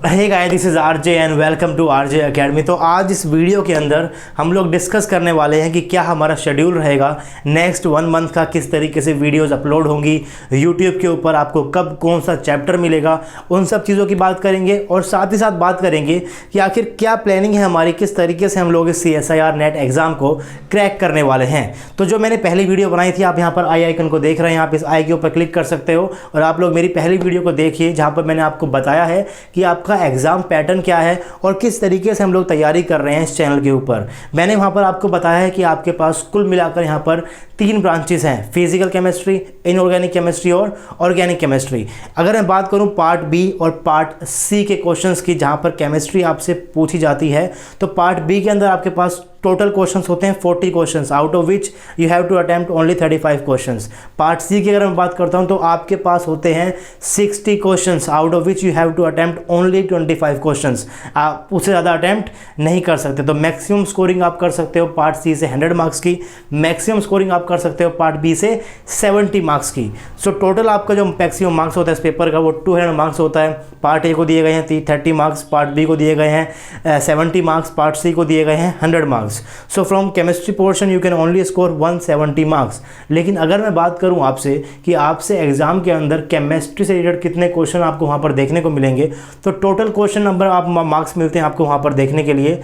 Hey guys, this is RJ and welcome to RJ Academy. तो आज इस video के अंदर हम लोग डिस्कस करने वाले हैं कि क्या हमारा शेड्यूल रहेगा नेक्स्ट 1 मंथ का, किस तरीके से वीडियोस अपलोड होंगी यूट्यूब के ऊपर, आपको कब कौन सा चैप्टर मिलेगा, उन सब चीज़ों की बात करेंगे। और साथ ही साथ बात करेंगे कि आखिर क्या प्लानिंग है हमारी, किस तरीके से हम लोग इस CSIR नेट एग्ज़ाम को क्रैक करने वाले हैं। तो जो मैंने पहली वीडियो बनाई थी, आप यहाँ पर आई आइकन को देख रहे हैं, आप इस आई के ऊपर क्लिक कर सकते हो और आप लोग मेरी पहली वीडियो को देखिए जहाँ पर मैंने आपको बताया है कि आपका एग्ज़ाम पैटर्न क्या है और किस तरीके से हम लोग तैयारी कर रहे हैं इस चैनल के ऊपर। मैंने वहाँ पर आपको बताया है कि आपके पास कुल मिलाकर यहाँ पर 3 ब्रांचेस हैं, फिजिकल केमिस्ट्री, इनऑर्गेनिक केमिस्ट्री और ऑर्गेनिक केमिस्ट्री। अगर मैं बात करूँ पार्ट बी और पार्ट सी के क्वेश्चंस की, जहाँ पर केमिस्ट्री आपसे पूछी जाती है, तो पार्ट बी के अंदर आपके पास टोटल क्वेश्चंस होते हैं 40 questions, out of which you have to attempt only 35 questions. Part C की अगर मैं बात करता हूं तो आपके पास होते हैं 60 questions, out of which you have to attempt only 25 questions. आप उससे ज़्यादा अटेम्प्ट नहीं कर सकते। तो मैक्सिमम स्कोरिंग आप कर सकते हो पार्ट सी से 100 मार्क्स की, मैक्सिमम स्कोरिंग आप कर सकते हो पार्ट बी से 70 मार्क्स की। सो टोटल आपका जो मैक्सिमम मार्क्स होता है इस पेपर का वो 200 मार्क्स होता है। पार्ट ए को दिए गए हैं 30 मार्क्स, पार्ट बी को दिए गए हैं 70 मार्क्स, पार्ट सी को दिए गए हैं 100 marks. So from chemistry portion you can only score 170 marks. लेकिन अगर मैं बात करूं आपसे कि आपसे एग्जाम के अंदर केमिस्ट्री से रिलेटेड कितने क्वेश्चन आपको वहां पर देखने को मिलेंगे, तो टोटल क्वेश्चन नंबर आप मार्क्स मिलते हैं आपको वहां पर देखने के लिए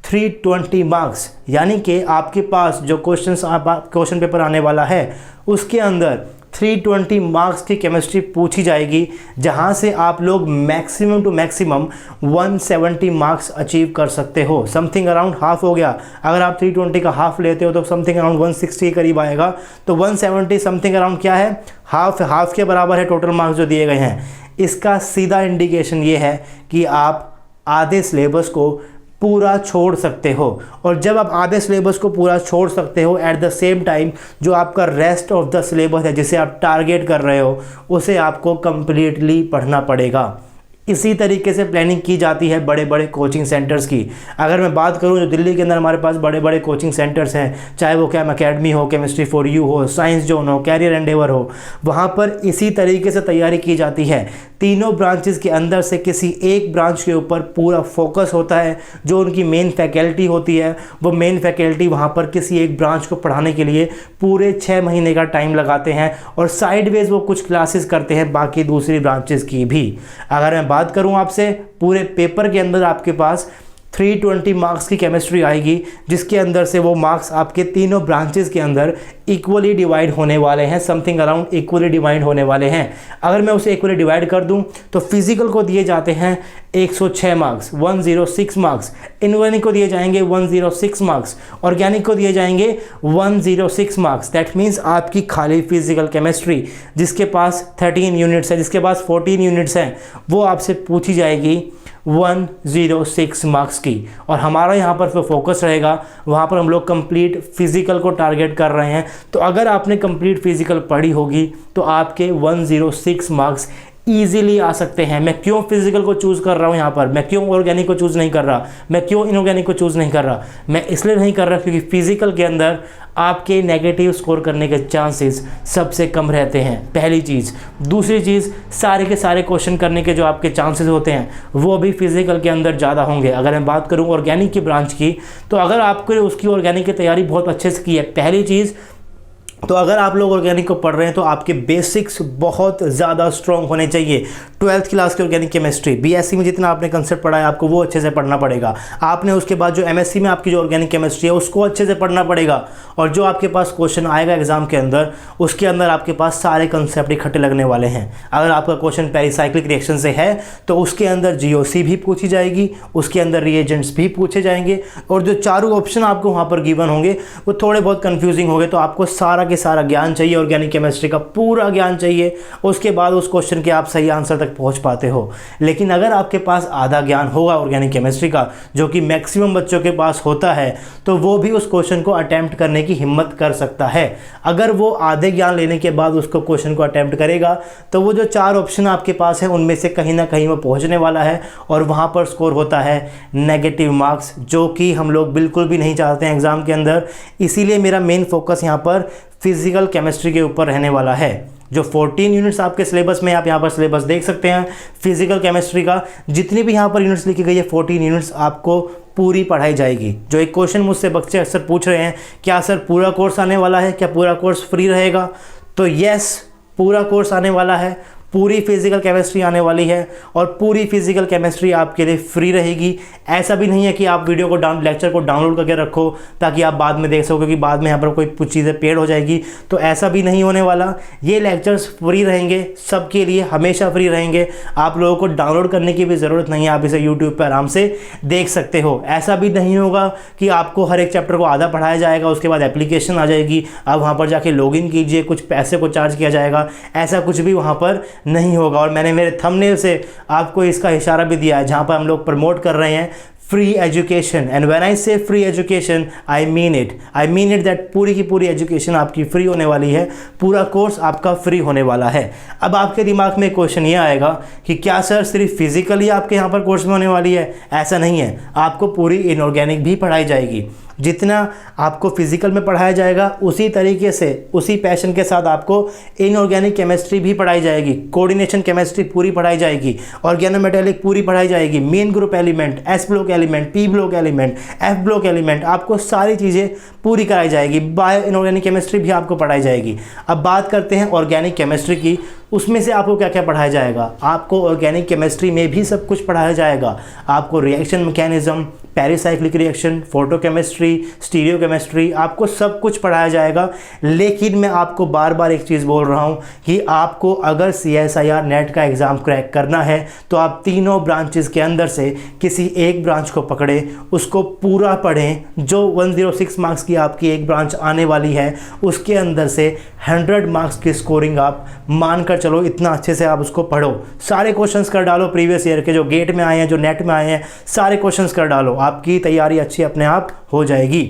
320 मार्क्स। यानी कि आपके पास जो क्वेश्चन पेपर आने वाला है उसके अंदर 320 मार्क्स की केमिस्ट्री पूछी जाएगी, जहां से आप लोग maximum to maximum 170 marks achieve कर सकते हो। समथिंग अराउंड हाफ हो गया। अगर आप 320 का हाफ लेते हो तो समथिंग अराउंड 160 के करीब आएगा। तो 170 समथिंग अराउंड क्या है, हाफ के बराबर है टोटल मार्क्स जो दिए गए हैं। इसका सीधा इंडिकेशन ये है कि आप आधे सिलेबस को पूरा छोड़ सकते हो। और जब आप आधे सिलेबस को पूरा छोड़ सकते हो, एट द सेम टाइम जो आपका रेस्ट ऑफ द सिलेबस है जिसे आप टारगेट कर रहे हो, उसे आपको कंप्लीटली पढ़ना पड़ेगा। इसी तरीके से प्लानिंग की जाती है बड़े बड़े कोचिंग सेंटर्स की। अगर मैं बात करूं जो दिल्ली के अंदर हमारे पास बड़े बड़े कोचिंग सेंटर्स हैं, चाहे वो कैम अकेडमी हो, केमिस्ट्री फॉर यू हो, साइंस जोन हो, कैरियर एंडेवर हो, वहाँ पर इसी तरीके से तैयारी की जाती है। तीनों ब्रांचेस के अंदर से किसी एक ब्रांच के ऊपर पूरा फोकस होता है। जो उनकी मेन फैकल्टी होती है, वो मेन फैकल्टी वहाँ पर किसी एक ब्रांच को पढ़ाने के लिए पूरे 6 महीने का टाइम लगाते हैं और साइडवेज वो कुछ क्लासेस करते हैं बाकी दूसरी ब्रांचेस की भी। अगर मैं बात करूं आपसे, पूरे पेपर के अंदर आपके पास 320 मार्क्स की केमिस्ट्री आएगी, जिसके अंदर से वो मार्क्स आपके तीनों ब्रांचेस के अंदर इक्वली डिवाइड होने वाले हैं, समथिंग अराउंड इक्वली डिवाइड होने वाले हैं। अगर मैं उसे इक्वली डिवाइड कर दूं तो फिजिकल को दिए जाते हैं 106 मार्क्स, 106 मार्क्स, इनऑर्गेनिक को दिए जाएंगे 106 मार्क्स, ऑर्गेनिक को दिए जाएंगे 106 मार्क्स। दैट मीन्स आपकी खाली फिजिकल केमिस्ट्री जिसके पास 13 यूनिट्स है, जिसके पास 14 यूनिट्स हैं, वो आपसे पूछी जाएगी 106 मार्क्स की। और हमारा यहाँ पर जो फोकस रहेगा वहाँ पर हम लोग कंप्लीट फिजिकल को टारगेट कर रहे हैं। तो अगर आपने कंप्लीट फिजिकल पढ़ी होगी तो आपके 106 मार्क्स ईजिली आ सकते हैं। मैं क्यों फिजिकल को चूज़ कर रहा हूँ यहाँ पर, मैं क्यों ऑर्गेनिक को चूज़ नहीं कर रहा, मैं क्यों इनऑर्गेनिक को चूज़ नहीं कर रहा, मैं इसलिए नहीं कर रहा क्योंकि फिजिकल के अंदर आपके नेगेटिव स्कोर करने के चांसेस सबसे कम रहते हैं, पहली चीज़। दूसरी चीज़, सारे के सारे क्वेश्चन करने के जो आपके चांसेस होते हैं वो भी फिजिकल के अंदर ज़्यादा होंगे। अगर मैं बात करूँ ऑर्गेनिक की ब्रांच की, तो अगर आपको उसकी ऑर्गेनिक की तैयारी बहुत अच्छे से की है, पहली चीज़ तो अगर आप लोग ऑर्गेनिक को पढ़ रहे हैं तो आपके बेसिक्स बहुत ज़्यादा स्ट्रॉन्ग होने चाहिए। 12th क्लास की ऑर्गेनिक केमिस्ट्री, बीएससी में जितना आपने कंसेप्ट पढ़ा है आपको वो अच्छे से पढ़ना पड़ेगा। आपने उसके बाद जो एमएससी में आपकी जो ऑर्गेनिक केमिस्ट्री है उसको अच्छे से पढ़ना पड़ेगा। और जो आपके पास क्वेश्चन आएगा एग्जाम के अंदर, उसके अंदर आपके पास सारे कंसेप्ट इकट्ठे लगने वाले हैं। अगर आपका क्वेश्चन पेरिसाइक्लिक रिएक्शन से है तो उसके अंदर जीओसी भी पूछी जाएगी, उसके अंदर रिएजेंट्स भी पूछे जाएंगे, और जो चारों ऑप्शन आपको वहाँ पर गिवन होंगे वो थोड़े बहुत कन्फ्यूजिंग होंगे। तो आपको सारा के सारा ज्ञान चाहिए, ऑर्गेनिक केमिस्ट्री का पूरा ज्ञान चाहिए, उसके बाद उस क्वेश्चन के आप सही आंसर तक पहुंच पाते हो। लेकिन अगर आपके पास आधा ज्ञान होगा ऑर्गेनिक केमिस्ट्री का, जो कि मैक्सिमम बच्चों के पास होता है, तो वो भी उस क्वेश्चन को अटेम्प्ट करने की हिम्मत कर सकता है। अगर वो आधे ज्ञान लेने के बाद उसको क्वेश्चन को अटेम्प्ट करेगा तो वो जो 4 ऑप्शन आपके पास है उनमें से कहीं ना कहीं वो पहुंचने वाला है और वहां पर स्कोर होता है नेगेटिव मार्क्स, जो कि हम लोग बिल्कुल भी नहीं चाहते हैं एग्जाम के अंदर। इसीलिए मेरा मेन फोकस यहाँ पर फिजिकल केमिस्ट्री के ऊपर रहने वाला है। जो 14 यूनिट्स आपके सिलेबस में, आप यहाँ पर सिलेबस देख सकते हैं फिजिकल केमिस्ट्री का, जितनी भी यहाँ पर यूनिट्स लिखी गई है 14 यूनिट्स आपको पूरी पढ़ाई जाएगी। जो एक क्वेश्चन मुझसे बच्चे अक्सर पूछ रहे हैं, क्या सर पूरा कोर्स आने वाला है, क्या पूरा कोर्स फ्री रहेगा? तो यस, पूरा कोर्स आने वाला है, पूरी फिजिकल केमिस्ट्री आने वाली है और पूरी फिजिकल केमिस्ट्री आपके लिए फ्री रहेगी। ऐसा भी नहीं है कि आप वीडियो को लेक्चर को डाउनलोड करके रखो ताकि आप बाद में देख सको, क्योंकि बाद में यहाँ पर कोई कुछ चीज़ें पेड हो जाएगी, तो ऐसा भी नहीं होने वाला। ये लेक्चर्स फ्री रहेंगे, सबके लिए हमेशा फ्री रहेंगे। आप लोगों को डाउनलोड करने की भी ज़रूरत नहीं है, आप इसे यूट्यूब पर आराम से देख सकते हो। ऐसा भी नहीं होगा कि आपको हर एक चैप्टर को आधा पढ़ाया जाएगा, उसके बाद एप्लीकेशन आ जाएगी, आप वहाँ पर जाके लॉगिन कीजिए, कुछ पैसे को चार्ज किया जाएगा, ऐसा कुछ भी वहाँ पर नहीं होगा। और मैंने मेरे थंबनेल से आपको इसका इशारा भी दिया है, जहां पर हम लोग प्रमोट कर रहे हैं free education. And when I say free education, I mean it that पूरी की पूरी एजुकेशन आपकी फ्री होने वाली है, पूरा कोर्स आपका फ्री होने वाला है। अब आपके दिमाग में क्वेश्चन ये आएगा कि क्या सर सिर्फ फिजिकली आपके यहाँ पर कोर्स में होने वाली है? ऐसा नहीं है, आपको पूरी इनऑर्गेनिक भी पढ़ाई जाएगी। जितना आपको फिजिकल में पढ़ाया जाएगा उसी तरीके से, उसी पैशन के साथ आपको इनऑर्गेनिक केमिस्ट्री भी पढ़ाई जाएगी, कोऑर्डिनेशन केमिस्ट्री पूरी पढ़ाई जाएगी, ऑर्गेनोमेटेलिक पूरी पढ़ाई जाएगी, main group element, S block element, P block element, F block element, आपको सारी चीज़ें पूरी कराई जाएगी। बायो इनऑर्गेनिक केमिस्ट्री भी आपको पढ़ाई जाएगी। अब बात करते हैं ऑर्गेनिक केमिस्ट्री की, उसमें से आपको क्या क्या पढ़ाया जाएगा? आपको ऑर्गेनिक केमिस्ट्री में भी सब कुछ पढ़ाया जाएगा। आपको reaction mechanism, pericyclic reaction, photochemistry, stereo chemistry, आपको सब कुछ पढ़ाया जाएगा। लेकिन मैं आपको बार बार एक चीज़ बोल रहा हूँ कि आपको अगर CSIR नेट का एग्ज़ाम क्रैक करना है तो आप तीनों ब्रांचेस के अंदर से किसी एक ब्रांच को पकड़ें, उसको पूरा पढ़ें। जो 106 मार्क्स की आपकी एक ब्रांच आने वाली है, उसके अंदर से 100 मार्क्स की स्कोरिंग आप मानकर चलो, इतना अच्छे से आप उसको पढ़ो। सारे क्वेश्चंस कर डालो प्रीवियस ईयर के, जो गेट में आए हैं, जो नेट में आए हैं, सारे क्वेश्चंस कर डालो, आपकी तैयारी अच्छी अपने आप हो जाएगी।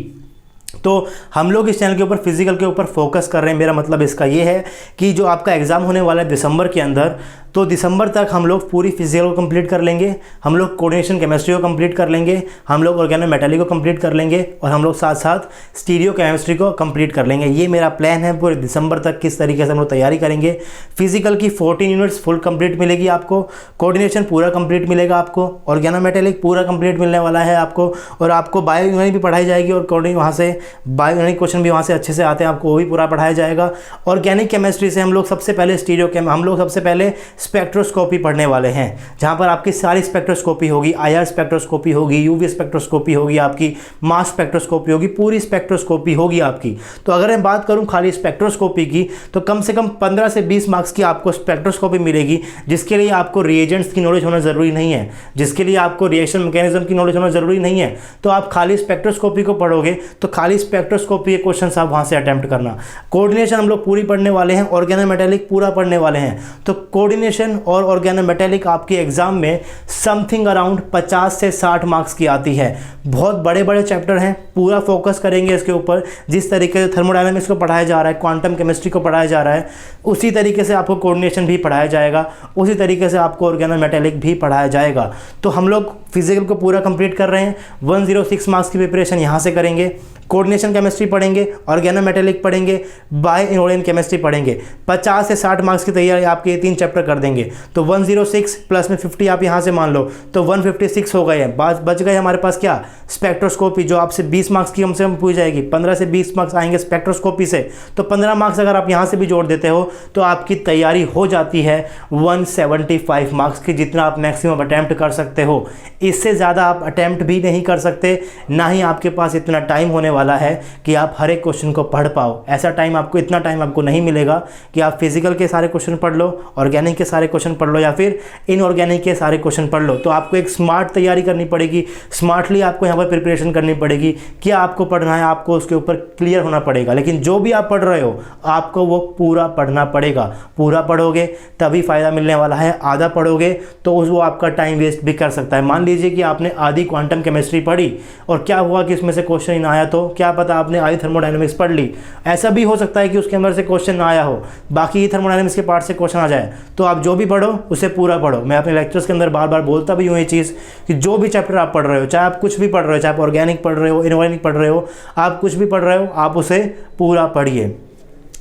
तो हम लोग इस चैनल के ऊपर फिजिकल के ऊपर फोकस कर रहे हैं। मेरा मतलब इसका ये है कि जो आपका एग्ज़ाम होने वाला है दिसंबर के अंदर, तो दिसंबर तक हम लोग पूरी फिजिकल को कंप्लीट कर लेंगे, हम लोग कोऑर्डिनेशन केमिस्ट्री को कंप्लीट कर लेंगे, हम लोग ऑर्गेनोमेटेलिक को कंप्लीट कर लेंगे और हम लोग साथ साथ स्टीरियो केमिस्ट्री को कंप्लीट कर लेंगे। ये मेरा प्लान है पूरे दिसंबर तक, किस तरीके से हम लोग तैयारी करेंगे। फिजिकल की 14 यूनिट्स फुल कंप्लीट मिलेगी आपको, कोऑर्डिनेशन पूरा कंप्लीट मिलेगा आपको, ऑर्गेनोमेटेलिक पूरा कंप्लीट मिलने वाला है आपको, और आपको बायो यूनिट भी पढ़ाई जाएगी और कोऑर्डिनेशन वहाँ से बायो यूनिट क्वेश्चन भी वहाँ से अच्छे से आते हैं, आपको वो भी पूरा पढ़ाया जाएगा। ऑर्गेनिक केमिस्ट्री से हम लोग सबसे पहले हम लोग सबसे पहले स्पेक्ट्रोस्कोपी पढ़ने वाले हैं, जहां पर आपकी सारी स्पेक्ट्रोस्कोपी होगी, IR स्पेक्ट्रोस्कोपी होगी, UV स्पेक्ट्रोस्कोपी होगी, आपकी मास स्पेक्ट्रोस्कोपी होगी, पूरी स्पेक्ट्रोस्कोपी होगी आपकी। तो अगर मैं बात करूं खाली स्पेक्ट्रोस्कोपी की, तो कम से कम 15 से 20 मार्क्स की आपको स्पेक्ट्रोस्कोपी मिलेगी, जिसके लिए आपको रिएजेंट्स की नॉलेज होना ज़रूरी नहीं है, जिसके लिए आपको रिएक्शन मैकेनिज्म की नॉलेज होना ज़रूरी नहीं है। तो आप खाली स्पेक्ट्रोस्कोपी को पढ़ोगे तो खाली स्पेक्ट्रोस्कोपी के क्वेश्चन आप वहाँ से अटैम्प्ट करना। कोऑर्डिनेशन हम लोग पूरी पढ़ने वाले हैं, ऑर्गेनोमेटेलिक पूरा पढ़ने वाले हैं। तो कोऑर्डिनेशन और ऑर्गेनोमेटेलिक आपके एग्जाम में समथिंग अराउंड 50 से 60 मार्क्स की आती है। बहुत बड़े बड़े चैप्टर हैं, पूरा फोकस करेंगे इसके ऊपर। जिस तरीके से थर्मोडायनामिक्स को पढ़ाया जा रहा है, क्वांटम केमिस्ट्री को पढ़ाया जा रहा है, उसी तरीके से आपको कोऑर्डिनेशन भी पढ़ाया जाएगा, उसी तरीके से आपको ऑर्गेनोमेटेलिक भी पढ़ाया जाएगा। तो हम लोग फिजिकल को पूरा कंप्लीट कर रहे हैं, 106 मार्क्स की प्रिपरेशन यहाँ से करेंगे, कोऑर्डिनेशन केमिस्ट्री पढ़ेंगे, ऑर्गेनोमेटेलिक पढ़ेंगे, बायो इनऑर्गेनिक केमिस्ट्री पढ़ेंगे। 50 से 60 मार्क्स की तैयारी आपके 3 चैप्टर कर देंगे। तो 106 प्लस में 50 आप यहाँ से मान लो, तो 156 हो गए हैं। बच गए हमारे पास क्या? स्पेक्ट्रोस्कोपी, जो आपसे 20 मार्क्स की कम से कम पूछ जाएगी। 15 से 20 मार्क्स आएंगे स्पेक्ट्रोस्कोपी से, तो 15 मार्क्स अगर आप यहाँ से भी जोड़ देते हो तो आपकी तैयारी हो जाती है 175 मार्क्स की, जितना आप मैक्सिमम अटैम्प्ट कर सकते हो। इससे ज़्यादा आप अटैम्प्ट भी नहीं कर सकते, ना ही आपके पास इतना टाइम होने वाला है कि आप हर एक क्वेश्चन को पढ़ पाओ। ऐसा टाइम आपको, इतना टाइम आपको नहीं मिलेगा कि आप फिजिकल के सारे क्वेश्चन पढ़ लो, ऑर्गेनिक के सारे क्वेश्चन पढ़ लो, या फिर इनऑर्गेनिक के सारे क्वेश्चन पढ़ लो। तो आपको एक स्मार्ट तैयारी करनी पड़ेगी, स्मार्टली आपको यहाँ पर प्रिपरेशन करनी पड़ेगी। क्या आपको पढ़ना है, आपको उसके ऊपर क्लियर होना पड़ेगा। लेकिन जो भी आप पढ़ रहे हो आपको वो पूरा पढ़ना पड़ेगा। पूरा पढ़ोगे तभी फ़ायदा मिलने वाला है, आधा पढ़ोगे तो वो आपका टाइम वेस्ट भी कर सकता है। मान लीजिए कि आपने आधी क्वांटम केमिस्ट्री पढ़ी और क्या हुआ कि इसमें से क्वेश्चन ही ना आया, तो क्या पता आपने आधी थर्मोडायनामिक्स पढ़ ली, ऐसा भी हो सकता है कि उसके अंदर से क्वेश्चन ना आया हो, बाकी थर्मोडायनामिक्स के पार्ट से क्वेश्चन आ जाए। तो आप जो भी पढ़ो उसे पूरा पढ़ो। मैं अपने लेक्चर्स के अंदर बार बार बोलता भी हूँ ये चीज़ कि जो भी चैप्टर आप पढ़ रहे हो, चाहे आप कुछ भी पढ़ रहे हो, चाहे आप ऑर्गेनिक पढ़ रहे हो, इनऑर्गेनिक पढ़ रहे हो, आप कुछ भी पढ़ रहे हो, आप उसे पूरा पढ़िए।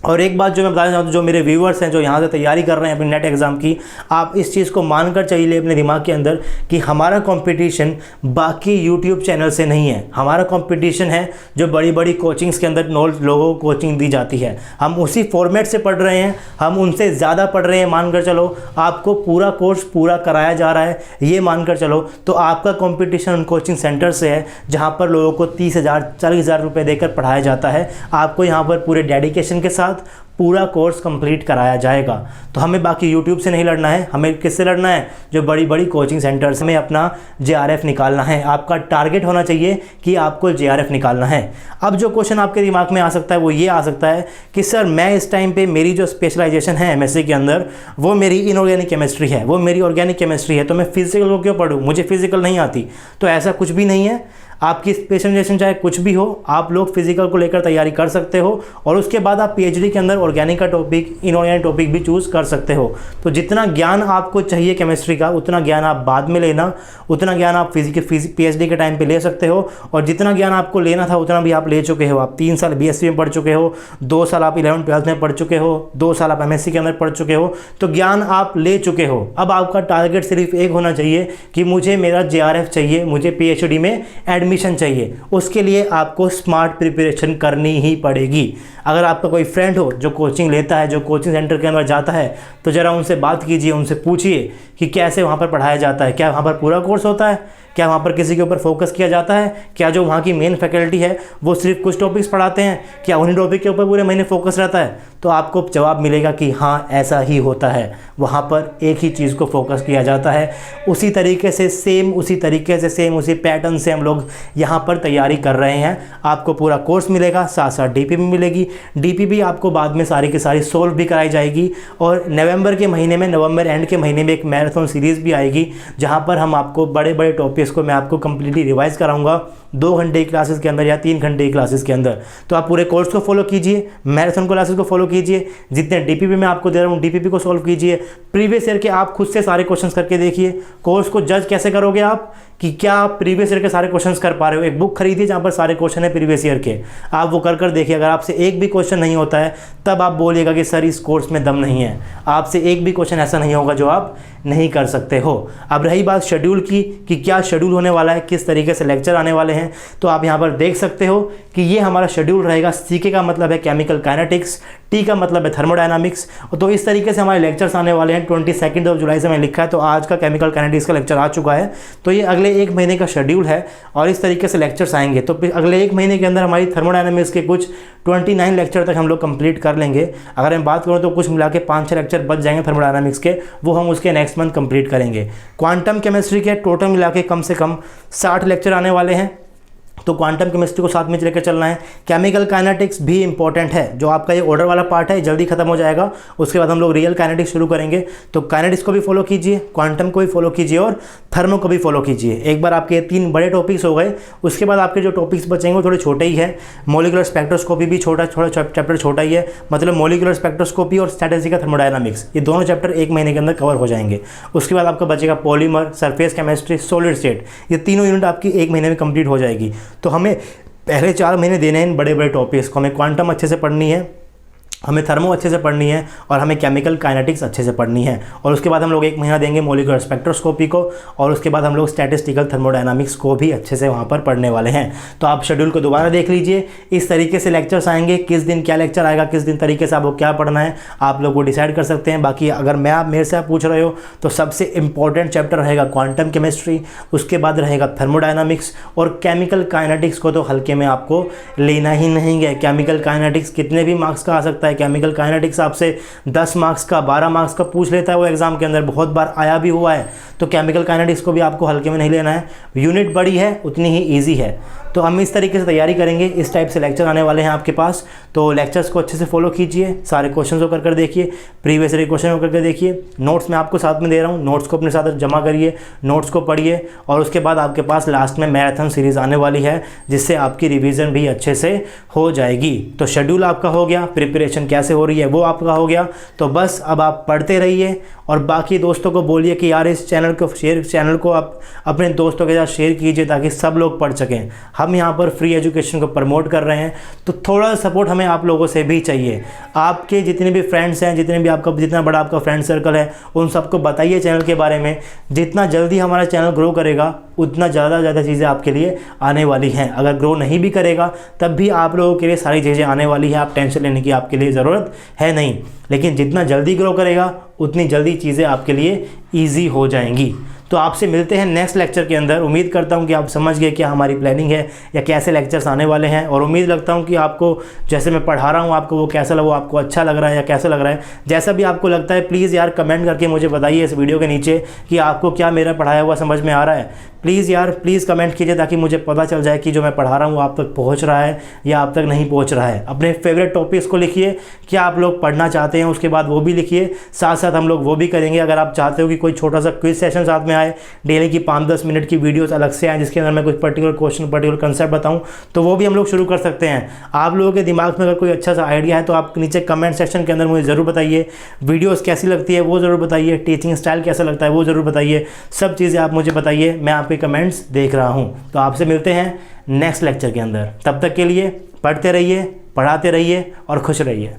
और एक बात जो मैं बताना चाहता हूँ, जो मेरे व्यूअर्स हैं जो यहाँ से तैयारी कर रहे हैं अपने नेट एग्ज़ाम की, आप इस चीज़ को मानकर चलिए अपने दिमाग के अंदर कि हमारा कंपटीशन बाकी यूट्यूब चैनल से नहीं है। हमारा कंपटीशन है जो बड़ी बड़ी कोचिंग्स के अंदर लोगों को कोचिंग दी जाती है, हम उसी फॉर्मेट से पढ़ रहे हैं, हम उनसे ज़्यादा पढ़ रहे हैं। मानकर चलो आपको पूरा कोर्स पूरा कराया जा रहा है, ये मानकर चलो, तो आपका कंपटीशन उन कोचिंग सेंटर से है जहाँ पर लोगों को 30,000 40,000 रुपये देकर पढ़ाया जाता है। आपको यहाँ पर पूरे डेडिकेशन के साथ पूरा कोर्स कंप्लीट कराया जाएगा। तो हमें बाकी यूट्यूब से नहीं लड़ना है, हमें किससे लड़ना है? जो बड़ी बड़ी कोचिंग सेंटर्स में अपना JRF निकालना है। आपका टारगेट होना चाहिए कि आपको JRF निकालना है। अब जो क्वेश्चन आपके दिमाग में आ सकता है वो ये आ सकता है कि सर मैं इस टाइम पे मेरी जो स्पेशलाइजेशन है MSc के अंदर वो मेरी इनऑर्गेनिक केमिस्ट्री है, वो मेरी ऑर्गेनिक केमिस्ट्री है, तो मैं फिजिकल को क्यों पढ़ूँ? मुझे फिजिकल नहीं आती। तो ऐसा कुछ भी नहीं है, आपकी स्पेशलाइजेशन चाहे कुछ भी हो, आप लोग फिजिकल को लेकर तैयारी कर सकते हो और उसके बाद आप PhD के अंदर ऑर्गेनिक का टॉपिक, इनऑर्गेनिक टॉपिक भी चूज़ कर सकते हो। तो जितना ज्ञान आपको चाहिए केमिस्ट्री का उतना ज्ञान आप बाद में लेना, उतना ज्ञान आप PhD के टाइम पे ले सकते हो, और जितना ज्ञान आपको लेना था उतना भी आप ले चुके हो। आप 3 साल BSc में पढ़ चुके हो, 2 साल आप 11th-12th में पढ़ चुके हो, 2 साल आप MSc के अंदर पढ़ चुके हो, तो ज्ञान आप ले चुके हो। अब आपका टारगेट सिर्फ एक होना चाहिए कि मुझे मेरा JRF चाहिए, मुझे PhD में एडमिशन चाहिए। उसके लिए आपको स्मार्ट प्रिपरेशन करनी ही पड़ेगी। अगर आपका कोई फ्रेंड हो जो कोचिंग लेता है, जो कोचिंग सेंटर के अंदर जाता है, तो ज़रा उनसे बात कीजिए, उनसे पूछिए कि कैसे वहाँ पर पढ़ाया जाता है, क्या वहाँ पर पूरा कोर्स होता है, क्या वहाँ पर किसी के ऊपर फोकस किया जाता है, क्या जो वहाँ की मेन फैकल्टी है वो सिर्फ कुछ टॉपिक्स पढ़ाते हैं, क्या उन्हीं टॉपिक के ऊपर पूरे महीने फोकस रहता है? तो आपको जवाब मिलेगा कि हाँ ऐसा ही होता है, वहाँ पर एक ही चीज़ को फोकस किया जाता है। उसी तरीके से सेम उसी पैटर्न से हम लोग यहाँ पर तैयारी कर रहे हैं। आपको पूरा कोर्स मिलेगा, साथ साथ DP भी मिलेगी। DP भी आपको बाद में सारी की सारी सोल्व भी कराई जाएगी। और नवंबर एंड के महीने में एक मैराथन सीरीज़ भी आएगी जहाँ पर हम आपको बड़े बड़े टॉपिक्स को मैं आपको कंप्लीटली रिवाइज़ कराऊंगा 2 घंटे की क्लासेस के अंदर या 3 घंटे की क्लासेस के अंदर। तो आप पूरे कोर्स को फॉलो कीजिए, मैराथन क्लासेस को फॉलो कीजिए, जितने DPP मैं आपको दे रहा हूँ DPP को सॉल्व कीजिए। प्रीवियस ईयर के आप खुद से सारे क्वेश्चंस करके देखिए। कोर्स को जज कैसे करोगे आप कि क्या आप प्रीवियस ईयर के सारे क्वेश्चंस कर पा रहे हो? एक बुक खरीदिए जहाँ पर सारे क्वेश्चन है प्रीवियस ईयर के, आप वो कर देखिए। अगर आपसे एक भी क्वेश्चन नहीं होता है तब आप बोलिएगा कि सर इस कोर्स में दम नहीं है। आपसे एक भी क्वेश्चन ऐसा नहीं होगा जो आप नहीं कर सकते हो। अब रही बात शेड्यूल की कि क्या शेड्यूल होने वाला है, किस तरीके से लेक्चर आने वाले हैं, तो आप यहाँ पर देख सकते हो कि ये हमारा शेड्यूल रहेगा। CK का मतलब है केमिकल काइनेटिक्स, T का मतलब है थर्मोडायनामिक्स। तो इस तरीके से हमारे लेक्चर्स आने वाले हैं। 22 जुलाई से मैंने लिखा है, तो आज का केमिकल काइनेटिक्स का लेक्चर आ चुका है। तो ये अगले 1 महीने का शेड्यूल है और इस तरीके से लेक्चर्स आएंगे। तो अगले 1 महीने के अंदर हमारी थर्मोडायनामिक्स के कुछ 29 लेक्चर तक हम लोग कंप्लीट कर लेंगे। अगर मैं बात करूँ तो कुछ मिला के 5-6 लेक्चर बच जाएंगे थर्मोडायनामिक्स के, वो हम उसके नेक्स्ट मंथ कंप्लीट करेंगे। क्वांटम केमिस्ट्री के टोटल मिला के कम से कम 60 लेक्चर आने वाले हैं, तो क्वांटम केमिस्ट्री को साथ में लेकर चलना है। केमिकल काइनेटिक्स भी इंपॉर्टेंट है, जो आपका ये ऑर्डर वाला पार्ट है जल्दी खत्म हो जाएगा। उसके बाद हम लोग रियल काइनेटिक्स शुरू करेंगे। तो काइनेटिक्स को भी फॉलो कीजिए, क्वांटम को भी फॉलो कीजिए और थर्मो को भी फॉलो कीजिए। एक बार आपके 3 बड़े टॉपिक्स हो गए, उसके बाद आपके जो टॉपिक्स बचेंगे वो थोड़े छोटे ही है। मोलिकुलर स्पेक्ट्रोस्कोपी भी चैप्टर छोटा ही है, मतलब मोलिकुलर स्पेक्ट्रोस्कोपी और स्टैटिस्टिकल थर्मोडायनामिक्स, ये दोनों चैप्टर 1 महीने के अंदर कवर हो जाएंगे। उसके बाद आपका बचेगा polymer, surface chemistry, solid state, ये तीनों यूनिट आपकी 1 महीने में कंप्लीट हो जाएगी। तो हमें पहले 4 महीने देने हैं इन बड़े बड़े टॉपिक्स को। हमें क्वांटम अच्छे से पढ़नी है, हमें थर्मो अच्छे से पढ़नी है और हमें केमिकल काइनेटिक्स अच्छे से पढ़नी है। और उसके बाद हम लोग 1 महीना देंगे मोलिकुलर स्पेक्ट्रोस्कोपी को, और उसके बाद हम लोग स्टैटिस्टिकल थर्मोडायनामिक्स को भी अच्छे से वहाँ पर पढ़ने वाले हैं। तो आप शेड्यूल को दोबारा देख लीजिए, इस तरीके से लेक्चर्स आएंगे। किस दिन क्या लेक्चर आएगा, किस दिन तरीके से आपको क्या पढ़ना है, आप लोग वो डिसाइड कर सकते हैं। बाकी अगर मेरे से आप पूछ रहे हो तो सबसे इंपॉर्टेंट चैप्टर रहेगा क्वांटम केमिस्ट्री, उसके बाद रहेगा थर्मोडायनामिक्स, और केमिकल काइनेटिक्स को तो हल्के में आपको लेना ही नहीं है। केमिकल काइनेटिक्स कितने भी मार्क्स का आ सकता है। केमिकल काइनेटिक्स आपसे 10 मार्क्स का, 12 मार्क्स का पूछ लेता है वो एग्जाम के अंदर, बहुत बार आया भी हुआ है। तो केमिकल काइनेटिक्स को भी आपको हल्के में नहीं लेना है। यूनिट बड़ी है उतनी ही ईजी है। तो हम इस तरीके से तैयारी करेंगे, इस टाइप से लेक्चर आने वाले हैं आपके पास। तो लेक्चर्स को अच्छे से फॉलो कीजिए, सारे क्वेश्चन को कर देखिए, प्रीवियस ईयर क्वेश्चन को करके देखिए। नोट्स मैं आपको साथ में दे रहा हूँ, नोट्स को अपने साथ जमा करिए, नोट्स को पढ़िए, और उसके बाद आपके पास लास्ट में मैराथन सीरीज़ आने वाली है जिससे आपकी रिवीजन भी अच्छे से हो जाएगी। तो शेड्यूल आपका हो गया, प्रिपरेशन कैसे हो रही है वो आपका हो गया। तो बस अब आप पढ़ते रहिए और बाकी दोस्तों को बोलिए कि यार इस चैनल को आप अपने दोस्तों के साथ शेयर कीजिए ताकि सब लोग पढ़ सकें। हम यहाँ पर फ्री एजुकेशन को प्रमोट कर रहे हैं, तो थोड़ा सपोर्ट हमें आप लोगों से भी चाहिए। आपके जितने भी फ्रेंड्स हैं, जितना बड़ा आपका फ्रेंड सर्कल है, उन सबको बताइए चैनल के बारे में। जितना जल्दी हमारा चैनल ग्रो करेगा उतना ज़्यादा चीज़ें आपके लिए आने वाली हैं। अगर ग्रो नहीं भी करेगा तब भी आप लोगों के लिए सारी चीज़ें आने वाली है, आप टेंशन लेने की आपके लिए ज़रूरत है नहीं। लेकिन जितना जल्दी ग्रो करेगा उतनी जल्दी चीज़ें आपके लिए ईजी हो जाएंगी। तो आपसे मिलते हैं नेक्स्ट लेक्चर के अंदर। उम्मीद करता हूं कि आप समझ गए क्या हमारी प्लानिंग है या कैसे लेक्चर्स आने वाले हैं, और उम्मीद रखता हूं कि आपको जैसे मैं पढ़ा रहा हूं आपको वो कैसा लगा, वो आपको अच्छा लग रहा है या कैसा लग रहा है। जैसा भी आपको लगता है प्लीज़ यार कमेंट करके मुझे बताइए इस वीडियो के नीचे कि आपको क्या मेरा पढ़ाया हुआ समझ में आ रहा है। प्लीज़ यार प्लीज़ कमेंट कीजिए ताकि मुझे पता चल जाए कि जो मैं पढ़ा रहा हूँ आप तक पहुँच रहा है या आप तक नहीं पहुँच रहा है। अपने फेवरेट टॉपिक्स को लिखिए, क्या आप लोग पढ़ना चाहते हैं, उसके बाद वो भी लिखिए। साथ साथ हम लोग वो भी करेंगे। अगर आप चाहते हो कि कोई छोटा सा क्विज सेशन साथ में आए, डेली की 5-10 मिनट की वीडियोस अलग से आए जिसके अंदर मैं कुछ पर्टिकुलर क्वेश्चन, पर्टिकुलर कंसेप्ट बताऊँ, तो वो भी हम लोग शुरू कर सकते हैं। आप लोगों के दिमाग में अगर कोई अच्छा सा आइडिया है तो आप नीचे कमेंट सेक्शन के अंदर मुझे ज़रूर बताइए। वीडियोज़ कैसी लगती है वो ज़रूर बताइए, टीचिंग स्टाइल कैसा लगता है वो ज़रूर बताइए। सब चीज़ें आप मुझे बताइए, मैं आपके कमेंट्स देख रहा हूं। तो आपसे मिलते हैं नेक्स्ट लेक्चर के अंदर। तब तक के लिए पढ़ते रहिए, पढ़ाते रहिए और खुश रहिए।